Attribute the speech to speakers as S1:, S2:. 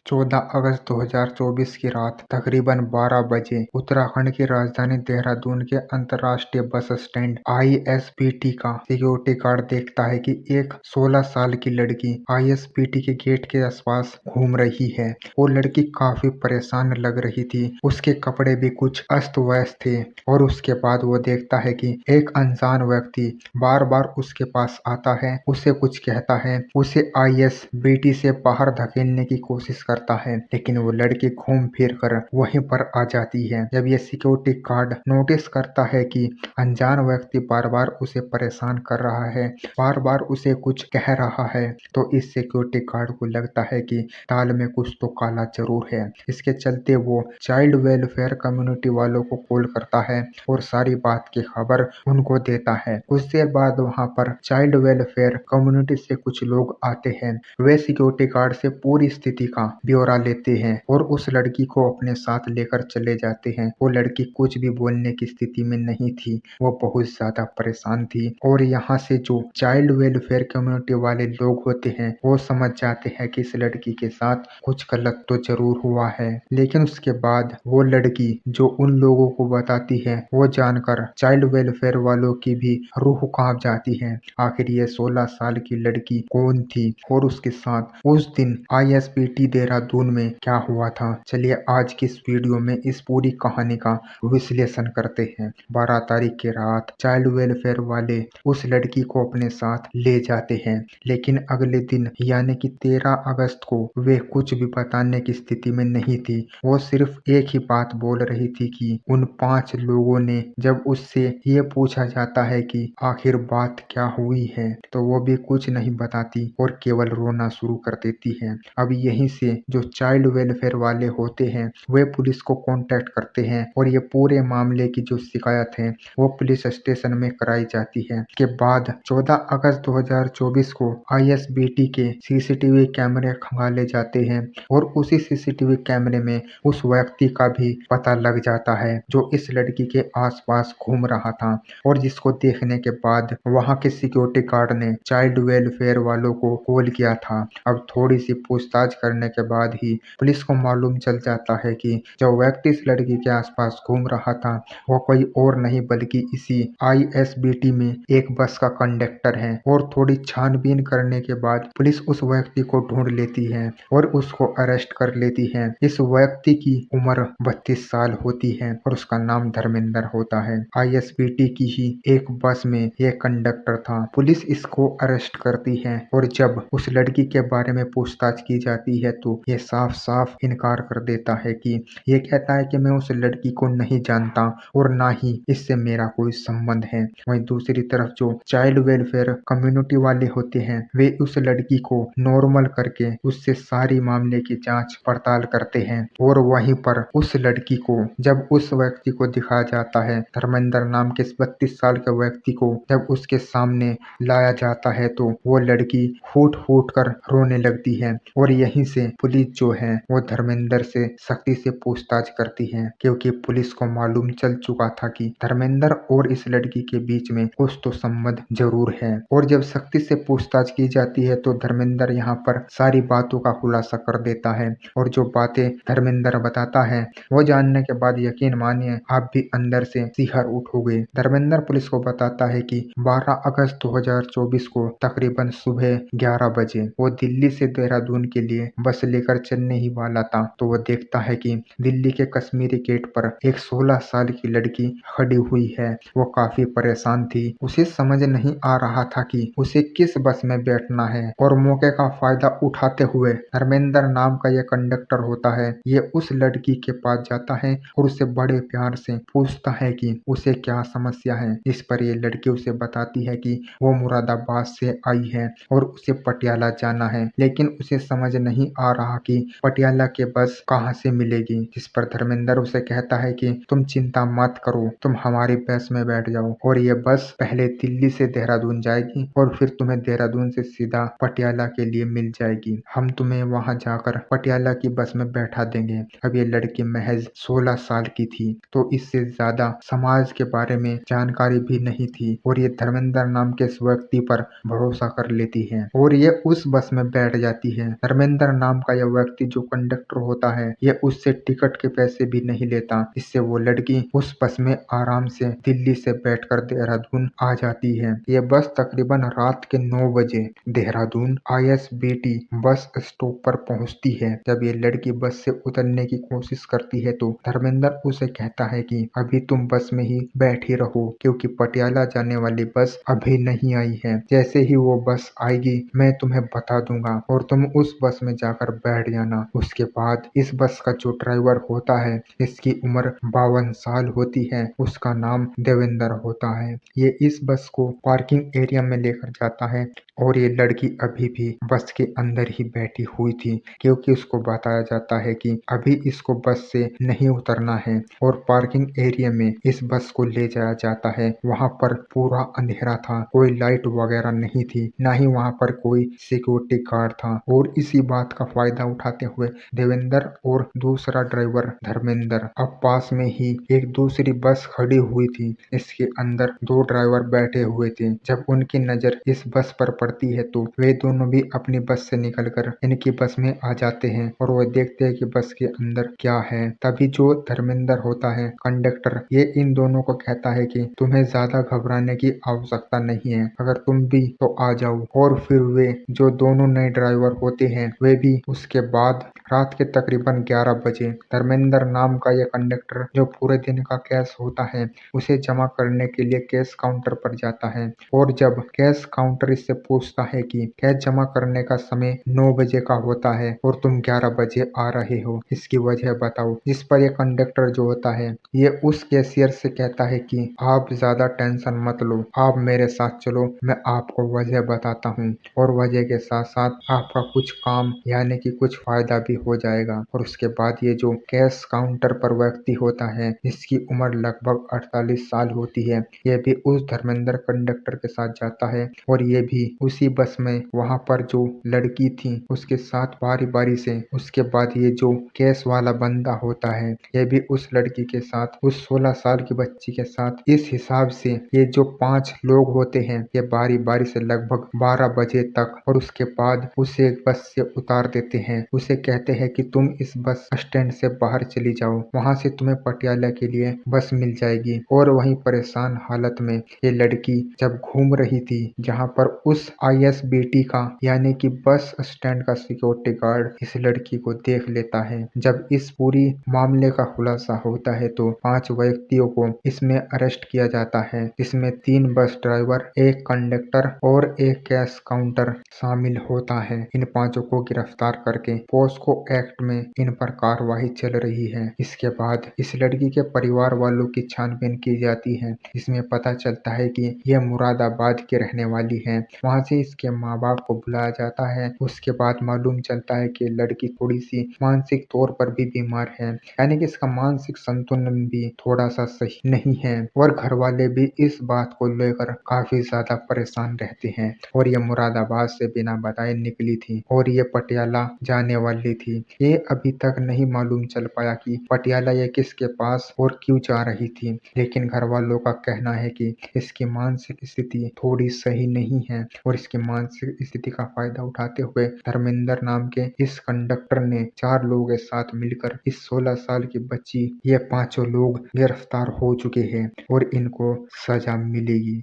S1: 14 अगस्त 2024 की रात तकरीबन 12 बजे उत्तराखंड की राजधानी देहरादून के अंतर्राष्ट्रीय बस स्टैंड ISBT का सिक्योरिटी गार्ड देखता है कि एक 16 साल की लड़की ISBT के गेट के आसपास घूम रही है। वो लड़की काफी परेशान लग रही थी, उसके कपड़े भी कुछ अस्त व्यस्त थे और उसके बाद वो देखता है कि एक अनजान व्यक्ति बार बार उसके पास आता है, उसे कुछ कहता है, उसे ISBT से बाहर धकेलने की कोशिश करता है, लेकिन वो लड़की घूम फिर कर वहीं पर आ जाती है। जब ये सिक्योरिटी गार्ड नोटिस करता है कि अनजान व्यक्ति बार बार उसे परेशान कर रहा है, बार बार उसे कुछ कह रहा है, तो इस सिक्योरिटी गार्ड को लगता है कि ताल में कुछ तो काला जरूर है। इसके चलते वो चाइल्ड वेलफेयर कम्युनिटी वालों को कॉल करता है और सारी बात की खबर उनको देता है। कुछ देर बाद वहाँ पर चाइल्ड वेलफेयर कम्युनिटी से कुछ लोग आते हैं। वे सिक्योरिटी गार्ड से पूरी स्थिति का ब्यौरा लेते हैं और उस लड़की को अपने साथ लेकर चले जाते हैं। वो लड़की कुछ भी बोलने की स्थिति में नहीं थी, वो बहुत ज्यादा परेशान थी और यहाँ से जो चाइल्ड वेलफेयर कम्युनिटी वाले लोग होते हैं वो समझ जाते हैं कि इस लड़की के साथ कुछ गलत तो जरूर हुआ है। लेकिन उसके बाद वो लड़की जो उन लोगों को बताती है वो जानकर चाइल्ड वेलफेयर वालों की भी रूह कांप जाती है। आखिर ये 16 साल की लड़की कौन थी और उसके साथ उस दिन ISBT देहरादून में क्या हुआ था। चलिए आज की इस वीडियो में इस पूरी कहानी का विश्लेषण करते हैं। 12 तारीख की रात चाइल्ड वेलफेयर वाले उस लड़की को अपने साथ ले जाते हैं, लेकिन अगले दिन यानी कि 13 अगस्त को वे कुछ भी बताने की स्थिति में नहीं थी। वो सिर्फ एक ही बात बोल रही थी कि उन 5 लोगों ने जब उससे ये पूछा जाता है कि आखिर बात क्या हुई है तो वो भी कुछ नहीं बताती और केवल रोना शुरू कर देती है। अब यहीं से जो चाइल्ड वेलफेयर वाले होते हैं वे पुलिस को कांटेक्ट करते हैं और ये पूरे मामले की जो शिकायत है वो पुलिस स्टेशन में कराई जाती है। के बाद 14 अगस्त 2024 को ISBT के CCTV कैमरे खंगाले जाते हैं और उसी CCTV कैमरे में उस व्यक्ति का भी पता लग जाता है जो इस लड़की के आसपास घूम रहा था और जिसको देखने के बाद वहां के सिक्योरिटी गार्ड ने चाइल्ड वेलफेयर वालों को कॉल किया था। अब थोड़ी सी पूछताछ करने के बाद ही पुलिस को मालूम चल जाता है कि जो व्यक्ति इस लड़की के आसपास घूम रहा था वो कोई और नहीं बल्कि इसी ISBT में एक बस का कंडक्टर है। और थोड़ी छानबीन करने के बाद पुलिस उस व्यक्ति को ढूंढ लेती है और उसको अरेस्ट कर लेती है। इस व्यक्ति की उम्र 32 साल होती है और उसका नाम धर्मेंद्र होता है। ISBT की ही एक बस में ये कंडक्टर था। पुलिस इसको अरेस्ट करती है और जब उस लड़की के बारे में पूछताछ की जाती है तो ये साफ साफ इनकार कर देता है कि ये कहता है कि मैं उस लड़की को नहीं जानता और ना ही इससे मेरा कोई संबंध है। वहीं दूसरी तरफ जो चाइल्ड वेलफेयर कम्युनिटी वाले होते हैं वे उस लड़की को नॉर्मल करके उससे सारी मामले की जांच पड़ताल करते हैं और वहीं पर उस लड़की को जब उस व्यक्ति को दिखाया जाता है, धर्मेंद्र नाम के 32 साल के व्यक्ति को जब उसके सामने लाया जाता है तो वो लड़की फूट फूट कर रोने लगती है और यहीं से पुलिस जो है वो धर्मेंद्र से सख्ती से पूछताछ करती है, क्योंकि पुलिस को मालूम चल चुका था कि धर्मेंद्र और इस लड़की के बीच में कुछ तो संबंध जरूर है। और जब सख्ती से पूछताछ की जाती है तो धर्मेंद्र यहाँ पर सारी बातों का खुलासा कर देता है और जो बातें धर्मेंद्र बताता है वो जानने के बाद यकीन मानिए आप भी अंदर से सिहर उठोगे। धर्मेंद्र पुलिस को बताता है कि 12 अगस्त 2024 को तकरीबन सुबह 11 बजे वो दिल्ली से देहरादून के लिए बस लेकर चलने ही वाला था तो वो देखता है कि दिल्ली के कश्मीरी गेट पर एक 16 साल की लड़की खड़ी हुई है। वो काफी परेशान थी, उसे समझ नहीं आ रहा था कि उसे किस बस में बैठना है और मौके का फायदा उठाते हुए धर्मेंद्र नाम का यह कंडक्टर होता है ये उस लड़की के पास जाता है और उसे बड़े प्यार से पूछता है कि उसे क्या समस्या है। इस पर ये लड़की उसे बताती है कि वो मुरादाबाद से आई है और उसे पटियाला जाना है, लेकिन उसे समझ नहीं आ रहा कि पटियाला के बस कहाँ से मिलेगी। जिस पर धर्मेंद्र उसे कहता है कि तुम चिंता मत करो, तुम हमारी बस में बैठ जाओ और ये बस पहले दिल्ली से देहरादून जाएगी और फिर तुम्हें देहरादून से सीधा पटियाला के लिए मिल जाएगी। हम तुम्हें वहां जाकर पटियाला की बस में बैठा देंगे। अब ये लड़की महज 16 साल की थी तो इससे ज्यादा समाज के बारे में जानकारी भी नहीं थी और ये धर्मेंद्र नाम के इस व्यक्ति पर भरोसा कर लेती है और ये उस बस में बैठ जाती है। धर्मेंद्र नाम का यह व्यक्ति जो कंडक्टर होता है यह उससे टिकट के पैसे भी नहीं लेता। इससे वो लड़की उस बस में आराम से दिल्ली से बैठकर देहरादून आ जाती है। ये बस तकरीबन रात के 9 बजे देहरादून ISBT बस स्टॉप पर पहुंचती है। जब ये लड़की बस से उतरने की कोशिश करती है तो धर्मेंद्र उसे कहता है कि अभी तुम बस में ही बैठी रहो क्योंकि पटियाला जाने वाली बस अभी नहीं आई है। जैसे ही वो बस आएगी मैं तुम्हें बता दूंगा और तुम उस बस में जाकर बैठ जाना। उसके बाद इस बस का जो ड्राइवर होता है इसकी उम्र 52 साल होती है। उसका नाम देवेंद्र होता है। ये इस बस को पार्किंग एरिया में लेकर जाता है और ये लड़की अभी भी बस के अंदर ही बैठी हुई थी क्योंकि उसको बताया जाता है कि अभी इसको बस से नहीं उतरना है और पार्किंग एरिया में इस बस को ले जाया जाता है। वहाँ पर पूरा अंधेरा था, कोई लाइट वगैरह नहीं थी, ना ही वहाँ पर कोई सिक्योरिटी गार्ड था और इसी बात का फायदा उठाते हुए देवेंद्र और दूसरा ड्राइवर धर्मेंद्र अब पास में ही एक दूसरी बस खड़ी हुई थी। इसके अंदर दो ड्राइवर बैठे हुए थे। जब उनकी नजर इस बस पर पड़ती है तो वे दोनों भी अपनी बस से निकलकर इनकी बस में आ जाते हैं और वो देखते हैं कि बस के अंदर क्या है। तभी जो धर्मेंद्र होता है कंडक्टर ये इन दोनों को कहता है कि तुम्हें ज्यादा घबराने की आवश्यकता नहीं है, अगर तुम भी तो आ जाओ। और फिर वे जो दोनों नए ड्राइवर होते हैं वे भी उसके बाद रात के तकरीबन 11 बजे धर्मेंद्र नाम का यह कंडक्टर जो पूरे दिन का कैश होता है उसे जमा करने के लिए कैश काउंटर पर जाता है और जब कैश काउंटर इससे पूछता है कि कैश जमा करने का समय 9 बजे का होता है और तुम 11 बजे आ रहे हो, इसकी वजह बताओ। इस पर यह कंडक्टर जो होता है ये उस कैशियर से कहता है कि आप ज्यादा टेंशन मत लो, आप मेरे साथ चलो, मैं आपको वजह बताता हूँ और वजह के साथ साथ आपका कुछ काम यानी कि कुछ फायदा भी हो जाएगा। और उसके बाद ये जो कैश काउंटर पर व्यक्ति होता है इसकी उम्र लगभग 48 साल होती है। ये भी उस धर्मेंद्र कंडक्टर के साथ जाता है और ये भी उसी बस में वहां पर जो लड़की थी उसके साथ बारी बारी से। उसके बाद ये जो कैश वाला बंदा होता है ये भी उस लड़की के साथ उस 16 साल की बच्ची के साथ। इस हिसाब से ये जो 5 लोग होते हैं ये बारी बारी से लगभग 12 बजे तक और उसके बाद उसे बस से उतार देते हैं। उसे कहते हैं कि तुम इस बस स्टैंड से बाहर चली जाओ, वहां से तुम्हें पटियाला के लिए बस मिल जाएगी। और वहीं परेशान हालत में ये लड़की जब घूम रही थी जहां पर उस ISBT का यानी कि बस स्टैंड का सिक्योरिटी गार्ड इस लड़की को देख लेता है। जब इस पूरी मामले का खुलासा होता है तो 5 व्यक्तियों को इसमें अरेस्ट किया जाता है। इसमें 3 बस ड्राइवर, एक कंडक्टर और एक कैश काउंटर शामिल होता है। इन 5 को गिरफ्तार करके पोस्को एक्ट में इन पर कार्रवाई चल रही है। इसके बाद इस लड़की के परिवार वालों की छानबीन की जाती है। इसमें पता चलता है कि यह मुरादाबाद की रहने वाली है। वहां से इसके माँ बाप को बुलाया जाता है। उसके बाद मालूम चलता है कि लड़की थोड़ी सी मानसिक तौर पर भी बीमार है, यानी कि इसका मानसिक संतुलन भी थोड़ा सा सही नहीं है और घर वाले भी इस बात को लेकर काफी ज्यादा परेशान रहते हैं। और ये मुरादाबाद से बिना बताए निकली थी और ये पटियाला जाने वाली थी। ये अभी तक नहीं मालूम चल पाया कि पटियाला ये किसके पास और क्यों जा रही थी, लेकिन घर वालों का कहना है कि इसकी मानसिक स्थिति थोड़ी सही नहीं है और इसकी मानसिक स्थिति का फायदा उठाते हुए धर्मेंद्र नाम के इस कंडक्टर ने 4 लोगों के साथ मिलकर इस 16 साल की बच्ची ये 5 लोग गिरफ्तार हो चुके हैं और इनको सजा मिलेगी।